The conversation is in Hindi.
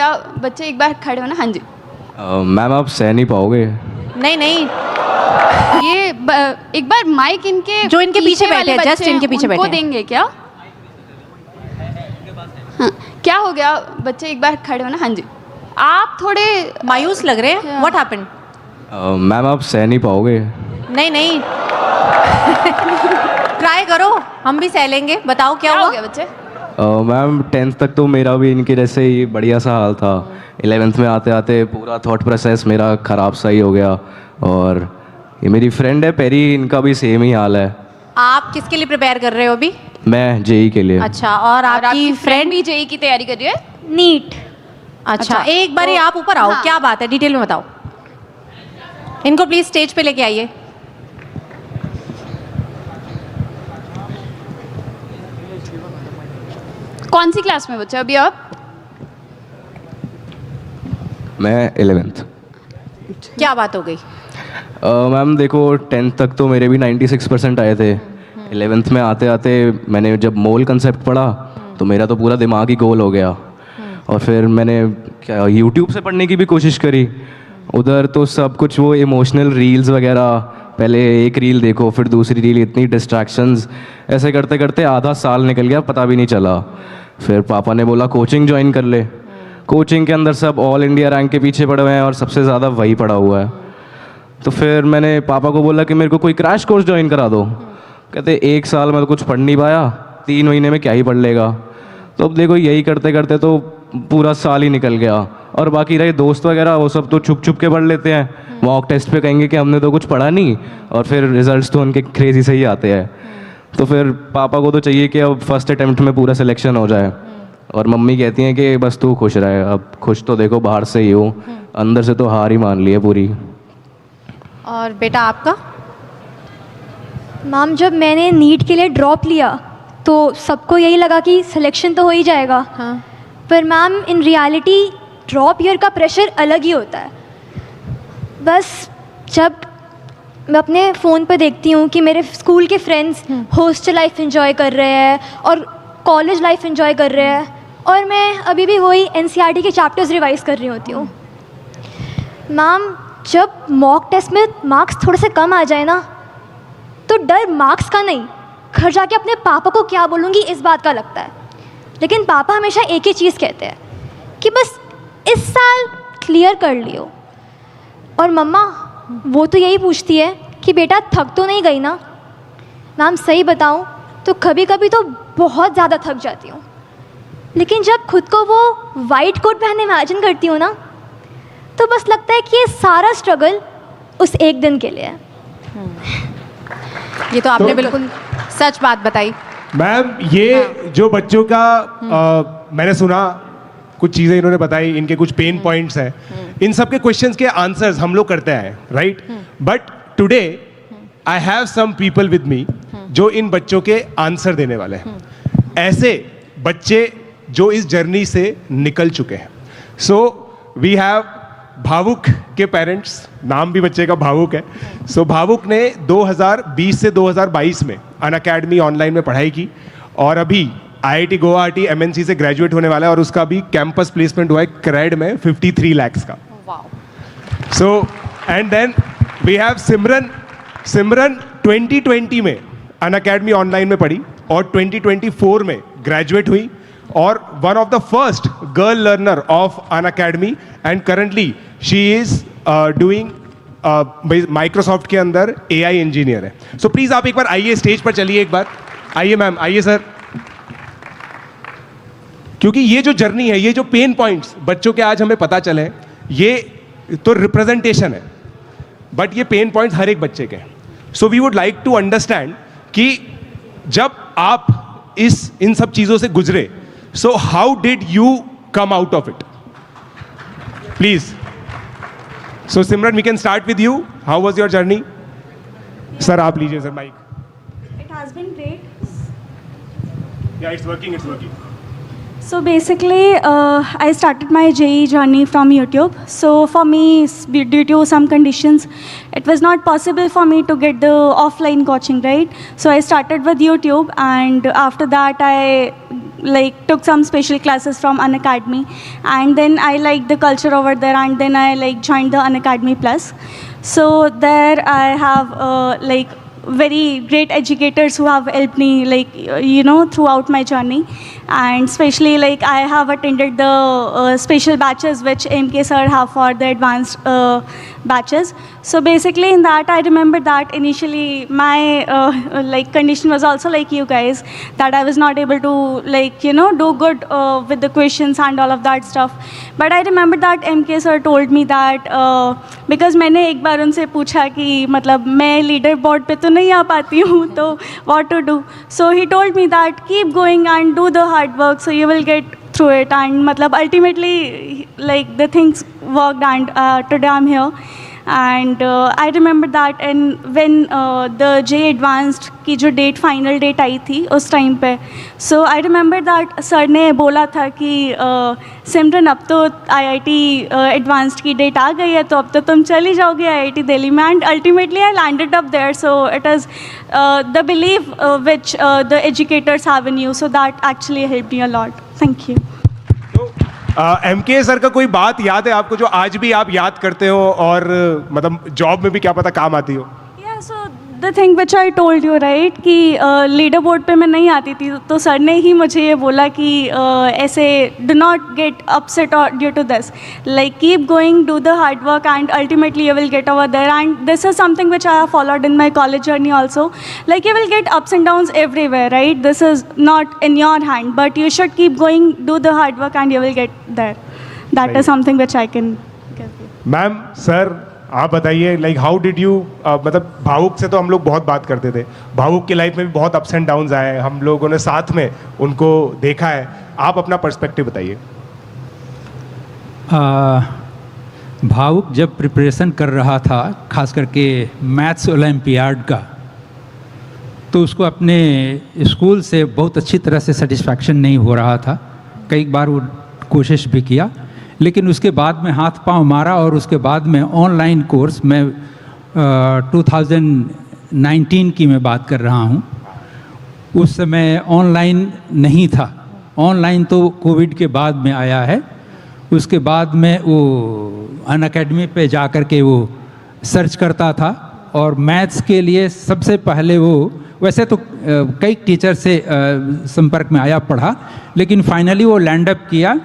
गया बच्चे एक बार खड़े हो ना। हाँ जी। मैम आप सह नहीं पाओगे। नहीं नहीं, ये एक बार माइक इनके जो इनके पीछे बैठे वाले हैं, बच्चे just इनके पीछे उनको बैठे हैं। देंगे क्या? हाँ, क्या हो गया बच्चे एक बार खड़े हो ना। हाँ जी। आप थोड़े मायूस लग रहे हैं। What happened? मैम आप सह नहीं पाओगे। नहीं नहीं, ट्राई करो, हम भी सह लेंगे। बताओ क्या क्या हो हुआ? गया बच्चे? मैम 10th तक तो मेरा भी इनके जैसे ही बढ़िया सा हाल था। 11th में आते आते पूरा थॉट प्रोसेस मेरा ख़राब सा ही हो गया। और ये मेरी फ्रेंड है पेरी, इनका भी सेम ही हाल है। आप किसके लिए प्रिपेयर कर रहे हो अभी? मैं जेई के लिए। अच्छा, और आपकी फ्रेंड? भी जेई की तैयारी कर रही है। नीट। अच्छा, एक बार तो- आप ऊपर आओ। हाँ। क्या बात है, डिटेल में बताओ। इनको प्लीज स्टेज पे लेके आइए। कौन सी क्लास में बच्चे अभी आप? मैं 11th। क्या बात हो गई? मैम देखो 10th तक तो मेरे भी 96% आए थे। 11th में आते आते मैंने जब मोल कंसेप्ट पढ़ा तो मेरा तो पूरा दिमाग ही गोल हो गया। और फिर मैंने क्या यूट्यूब से पढ़ने की भी कोशिश करी। उधर तो सब कुछ वो इमोशनल रील्स वगैरह, पहले एक रील देखो फिर दूसरी रील, इतनी डिस्ट्रैक्शंस, ऐसे करते करते आधा साल निकल गया, पता भी नहीं चला। फिर पापा ने बोला कोचिंग ज्वाइन कर ले। कोचिंग के अंदर सब ऑल इंडिया रैंक के पीछे पड़े हुए हैं और सबसे ज़्यादा वही पड़ा हुआ है। तो फिर मैंने पापा को बोला कि मेरे को कोई क्रैश कोर्स ज्वाइन करा दो। कहते 1 साल में तो कुछ पढ़ नहीं पाया, 3 महीने में क्या ही पढ़ लेगा। तो अब देखो यही करते करते तो पूरा साल ही निकल गया। और बाकी रहे दोस्त वगैरह, वो सब तो छुप छुप के पढ़ लेते हैं। मॉक टेस्ट पे कहेंगे कि हमने तो कुछ पढ़ा नहीं, और फिर रिजल्ट्स तो उनके क्रेजी से ही आते हैं। तो फिर पापा को तो चाहिए कि अब फर्स्ट अटेम्प्ट में पूरा सिलेक्शन हो जाए, और मम्मी कहती हैं कि बस तू खुश रहे। अब खुश तो देखो बाहर से ही हूँ, अंदर से तो हार ही मान ली है पूरी। और बेटा आपका? मैम जब मैंने नीट के लिए ड्रॉप लिया तो सबको यही लगा कि सिलेक्शन तो हो ही जाएगा। हाँ। पर ma'am in reality drop year का प्रेशर अलग ही होता है। बस जब मैं अपने फ़ोन पर देखती हूँ कि मेरे स्कूल के फ्रेंड्स हॉस्टल लाइफ एंजॉय कर रहे हैं और कॉलेज लाइफ एंजॉय कर रहे हैं, और मैं अभी भी वही एनसीईआरटी के चैप्टर्स रिवाइज कर रही होती हूँ। मैम जब मॉक टेस्ट में मार्क्स थोड़े से कम आ जाए ना, तो डर मार्क्स का नहीं, घर जाके अपने पापा को क्या बोलूँगी इस बात का लगता है। लेकिन पापा हमेशा एक ही चीज़ कहते हैं कि बस इस साल क्लियर कर लियो। और मम्मा वो तो यही पूछती है कि बेटा थक तो नहीं गई ना। मैम सही बताऊँ तो कभी कभी तो बहुत ज़्यादा थक जाती हूँ, लेकिन जब खुद को वो वाइट कोट पहने इमेजिन करती हूँ ना, तो बस लगता है कि ये सारा स्ट्रगल उस एक दिन के लिए है। ये तो आपने बिल्कुल सच बात बताई। मैम ये जो बच्चों का मैंने सुना, कुछ चीज़ें इन्होंने बताई, इनके कुछ पेन पॉइंट्स हैं, इन सब के क्वेश्चंस के आंसर्स हम लोग करते हैं, right? But today I have some people with me जो इन बच्चों के आंसर देने वाले हैं। ऐसे बच्चे जो इस जर्नी से निकल चुके हैं। सो वी हैव भावुक के पेरेंट्स, नाम भी बच्चे का भावुक है। सो भावुक ने 2020 से 2022 में अनअकैडमी ऑनलाइन में पढ़ाई की, और अभी आईआईटी गुवाहाटी एमएनसी से ग्रेजुएट होने वाला है, और उसका भी कैंपस प्लेसमेंट हुआ है क्रेड में 53 lakhs का। So and then we have Simran. Simran 2020 में अनअकैडमी ऑनलाइन में पढ़ी और 2024 में ग्रेजुएट हुई, और one of the first girl learner of Unacademy, and currently she is doing Microsoft के अंदर एआई इंजीनियर है। सो प्लीज आप एक बार आइए, स्टेज पर चलिए एक बार। आइए मैम, आइए सर। क्योंकि ये जो जर्नी है, ये जो पेन पॉइंट्स बच्चों के आज हमें पता चले, ये तो रिप्रेजेंटेशन है, बट ये पेन पॉइंट्स हर एक बच्चे के हैं। So we would like to understand कि जब आप इन सब चीजों से गुजरे, so how did you come out of it? Please. So Simran, we can start with you. How was your journey? Sir आप लीजिए sir mike. It has been great. Yeah it's working, it's working. So basically, I started my JEE journey from YouTube. So for me, due to some conditions, it was not possible for me to get the offline coaching, right? So I started with YouTube, and after that I like took some special classes from Unacademy, and then I liked the culture over there, and then I like joined the Unacademy Plus. So there I have like very great educators who have helped me, like you know, throughout my journey, and especially like I have attended the special batches which MK sir have for the advanced batches. So basically in that I remember that initially my like condition was also like you guys, that I was not able to like you know do good with the questions and all of that stuff. But I remember that MK sir told me that because मैंने एक बार उनसे पूछा कि मतलब मैं लीडर बोर्ड पे तो नहीं आ पाती हूँ, तो what to do. So he told me that keep going and do the hard work, so you will get through it. And मतलब ultimately like the things worked, and today I'm here. And I remember that, and when the J Advanced की जो डेट फाइनल डेट आई थी उस टाइम पे, सो आई रिमेंबर दैट सर ने बोला था कि सिमरन अब तो IIT एडवांस्ड की डेट आ गई है, तो अब तो तुम चली जाओगे IIT दिल्ली में. And ultimately I landed up there. So it is the believe which the educators have in you, so that actually help me a lot. Thank you. MK sir का कोई बात याद है आपको जो आज भी आप याद करते हो और मतलब जॉब में भी क्या पता काम आती हो? Yeah, so the thing which I told you, right, कि लीडर बोर्ड पे मैं नहीं आती थी, तो सर ने ही मुझे ये बोला कि ऐसे do not get upset or due to this, like keep going, do the hard work, and ultimately you will get over there. And this is something which I have followed in my college journey also. Like you will get ups and downs everywhere, right? This is not in your hand, but you should keep going, do the hard work, and you will get there. That Right. is something which I can give you. Ma'am sir आप बताइए, लाइक हाउ डिड यू, मतलब भावुक से तो हम लोग बहुत बात करते थे, भावुक की लाइफ में भी बहुत अप्स एंड डाउन्स आए हैं, हम लोगों ने साथ में उनको देखा है. आप अपना पर्सपेक्टिव बताइए. भावुक जब प्रिपरेशन कर रहा था, खास करके मैथ्स ओलंपियाड का, तो उसको अपने स्कूल से बहुत अच्छी तरह से सेटिस्फैक्शन नहीं हो रहा था. कई बार वो कोशिश भी किया, लेकिन उसके बाद में हाथ पांव मारा, और उसके बाद में ऑनलाइन कोर्स में 2019 की मैं बात कर रहा हूँ, उस समय ऑनलाइन नहीं था. ऑनलाइन तो कोविड के बाद में आया है. उसके बाद में वो अनअकैडमी पे जा कर के वो सर्च करता था, और मैथ्स के लिए सबसे पहले वो, वैसे तो कई टीचर से संपर्क में आया, पढ़ा, लेकिन फाइनली वो लैंड अप किया